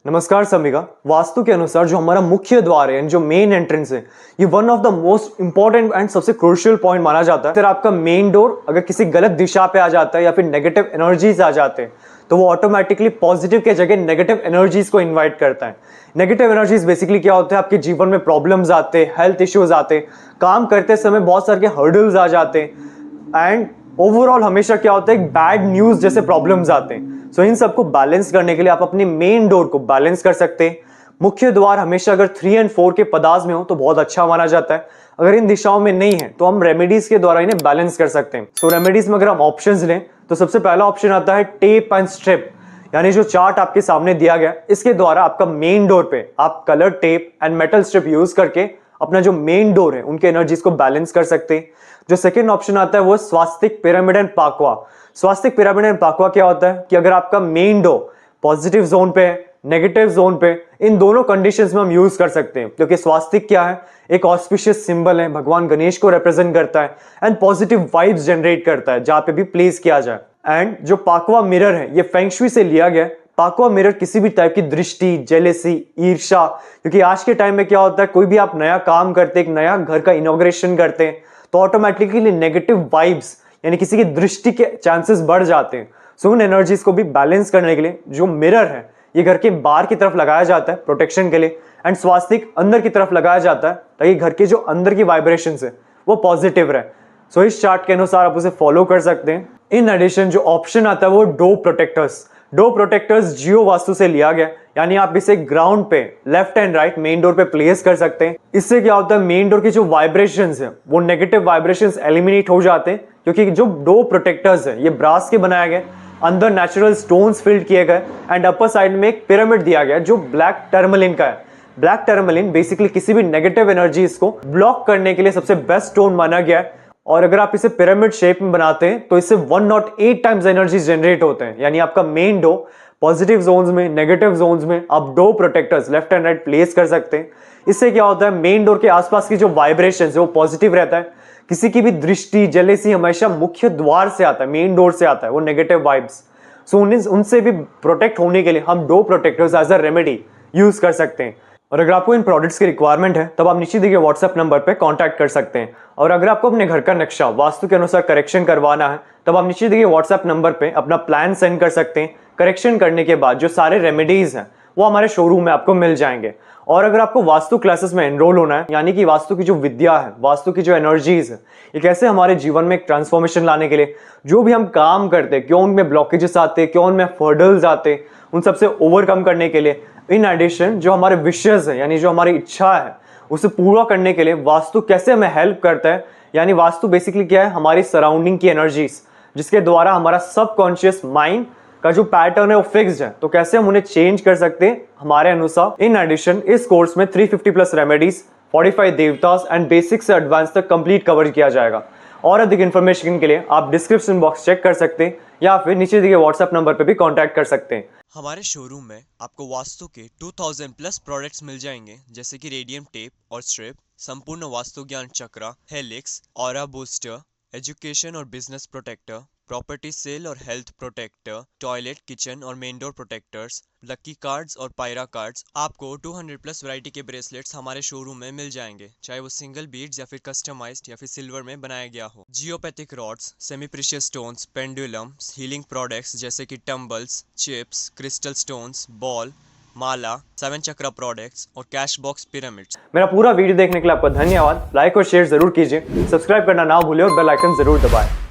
नमस्कार समिका। वास्तु के अनुसार जो हमारा मुख्य द्वार है, जो मेन एंट्रेंस है, ये one of the most important and सबसे क्रूशियल पॉइंट माना जाता है। अगर आपका मेन डोर अगर किसी गलत दिशा पे आ जाता है या फिर नेगेटिव एनर्जीज आ जाते हैं तो वो ऑटोमेटिकली पॉजिटिव के जगह नेगेटिव एनर्जीज को इन्वाइट करता है। नेगेटिव एनर्जीज बेसिकली क्या होता है, आपके जीवन में प्रॉब्लम्स आते हैं, हेल्थ इश्यूज आते हैं, काम करते समय बहुत सारे हर्डल्स आ जाते हैं एंड ओवरऑल हमेशा क्या होता है, एक बैड न्यूज जैसे प्रॉब्लम्स आते हैं। सो इन सबको बैलेंस करने के लिए आप अपने मेन डोर को बैलेंस कर सकते हैं। मुख्य द्वार हमेशा अगर 3 और 4 के पदार्थ में हो तो बहुत अच्छा माना जाता है। अगर इन दिशाओं में नहीं है तो हम रेमेडीज के द्वारा इन्हें बैलेंस कर सकते हैं। सो रेमेडीज में अगर हम ऑप्शंस लें तो सबसे पहला ऑप्शन आता है टेप एंड स्ट्रिप, यानी जो चार्ट आपके सामने दिया गया, इसके द्वारा आपका मेन डोर पे आप colour tape and metal strip use करके अपना जो मेन डोर है उनके एनर्जीज को बैलेंस कर सकते हैं। जो सेकंड ऑप्शन आता है वो swastika, pyramid and pakua. Swastika, pyramid and pakua क्या होता है कि अगर आपका मेन डोर पॉजिटिव जोन पे है, नेगेटिव जोन पे, इन दोनों कंडीशंस में हम यूज कर सकते हैं। क्योंकि स्वास्तिक क्या है, एक ऑस्पिशियस सिंबल है, भगवान गणेश को रिप्रेजेंट करता है एंड पॉजिटिव वाइब्स जनरेट करता है जहां पे भी प्लेस किया जाए। एंड जो पाकवा मिरर है ये फेंग शुई से लिया गया है। पाकवा मिरर किसी भी टाइप की दृष्टि, जेलेसी, ईर्ष्या, क्योंकि आज के टाइम में क्या होता है, कोई भी आप नया काम करते, एक नया घर का इनॉग्रेशन करते हैं तो ऑटोमेटिकली नेगेटिव वाइब्स यानी किसी की दृष्टि के चांसेस बढ़ जाते हैं। सो उन एनर्जीज को भी बैलेंस करने के लिए जो मिरर है ये घर के बाहर की तरफ लगाया जाता है प्रोटेक्शन के लिए, एंड स्वास्तिक अंदर की तरफ लगाया जाता है ताकि घर के जो अंदर की वाइब्रेशंस है वो पॉजिटिव रहे। सो इस चार्ट के अनुसार आप उसे फॉलो कर सकते हैं। इन एडिशन जो ऑप्शन आता है वो डोर प्रोटेक्टर्स। डोर प्रोटेक्टर्स जियो वास्तु से लिया गया, यानी आप इसे ग्राउंड पे left and right main door पे प्लेस कर सकते हैं। इससे क्या होता है, मेन डोर की जो वाइब्रेशंस है वो नेगेटिव वाइब्रेशंस एलिमिनेट हो जाते हैं। क्योंकि जो डोर प्रोटेक्टर्स है ये ब्रास के बनाए गए, अंदर नेचुरल स्टोन्स फिल्ड किए गए एंड अपर साइड में एक पिरामिड दिया गया जो ब्लैक टर्मलिन का है। ब्लैक टर्मलिन बेसिकली किसी भी नेगेटिव एनर्जीज को ब्लॉक करने के लिए सबसे बेस्ट स्टोन माना गया है। और अगर आप इसे पिरामिड शेप में बनाते हैं तो इससे 108 टाइम्स एनर्जी जनरेट होते हैं। यानी आपका मेन डोर पॉजिटिव जोन्स में, नेगेटिव जोन्स में आप door protectors left and right place कर सकते हैं। इससे क्या होता है, मेन डोर के आसपास की जो वाइब्रेशन है वो पॉजिटिव रहता है। किसी की भी दृष्टि, जेलेसी हमेशा मुख्य द्वार से आता है, मेन डोर से आता है, वो नेगेटिव वाइब्स। सो उनसे भी प्रोटेक्ट होने के लिए हम door protectors as a remedy use कर सकते हैं। और अगर आपको इन प्रोडक्ट्स की रिक्वायरमेंट है तब आप नीचे दिए गए व्हाट्सएप नंबर पे कांटेक्ट कर सकते हैं। और अगर आपको अपने घर का नक्शा वास्तु के अनुसार करेक्शन करवाना है तब आप नीचे दिए गए व्हाट्सएप नंबर पे अपना प्लान सेंड कर सकते हैं। करेक्शन करने के बाद जो सारे रेमेडीज हैं वो हमारे शोरूम में आपको मिल जाएंगे। और अगर आपको वास्तु क्लासेस में एनरोल होना है, यानी कि वास्तु की जो विद्या है, वास्तु की जो एनर्जीज है, ये कैसे हमारे जीवन में एक ट्रांसफॉर्मेशन लाने के लिए जो भी हम काम करते हैं, क्यों उनमें ब्लॉकेजेस आते, क्यों उनमें हर्डल्स आते, उन सबसे ओवरकम करने के लिए, इन एडिशन जो हमारे विशेष है यानी जो हमारी इच्छा है उसे पूरा करने के लिए वास्तु कैसे हमें हेल्प करता है। यानी वास्तु बेसिकली क्या है, हमारी सराउंडिंग की एनर्जीज जिसके द्वारा हमारा सबकॉन्शियस माइंड का जो पैटर्न है वो फिक्स्ड है, तो कैसे हम उन्हें चेंज कर सकते हैं हमारे अनुसार। इन एडिशन इस कोर्स में 350 प्लस रेमेडीज, 45 देवतास एंड बेसिक से एडवांस तक कंप्लीट कवर किया जाएगा। और अधिक इन्फॉर्मेशन के लिए आप डिस्क्रिप्शन बॉक्स चेक कर सकते हैं या फिर नीचे दिए व्हाट्सएप नंबर पर भी कॉन्टैक्ट कर सकते हैं। हमारे शोरूम में आपको वास्तु के 2000 प्लस प्रोडक्ट्स मिल जाएंगे, जैसे कि रेडियम टेप और स्ट्रिप, संपूर्ण वास्तु ज्ञान चक्रा, हेलिक्स, ऑरा बूस्टर, एजुकेशन और बिजनेस प्रोटेक्टर, प्रॉपर्टी सेल और हेल्थ प्रोटेक्टर, टॉयलेट, किचन और main door protectors, lucky cards और पायरा कार्ड्स। आपको 200 प्लस वैरायटी के ब्रेसलेट्स हमारे शोरूम में मिल जाएंगे, चाहे वो सिंगल बीड्स या फिर कस्टमाइज्ड या फिर सिल्वर में बनाया गया हो। Geopathic rods, semi precious stones, pendulums, healing products जैसे कि tumbles, chips, crystal stones, ball, mala, 7 chakra products और कैश बॉक्स पिरामिड्स। मेरा पूरा वीडियो देखने के लिए आपका धन्यवाद। लाइक और शेयर जरूर कीजिए, सब्सक्राइब करना ना भूलें और बेल आइकन जरूर दबाएं।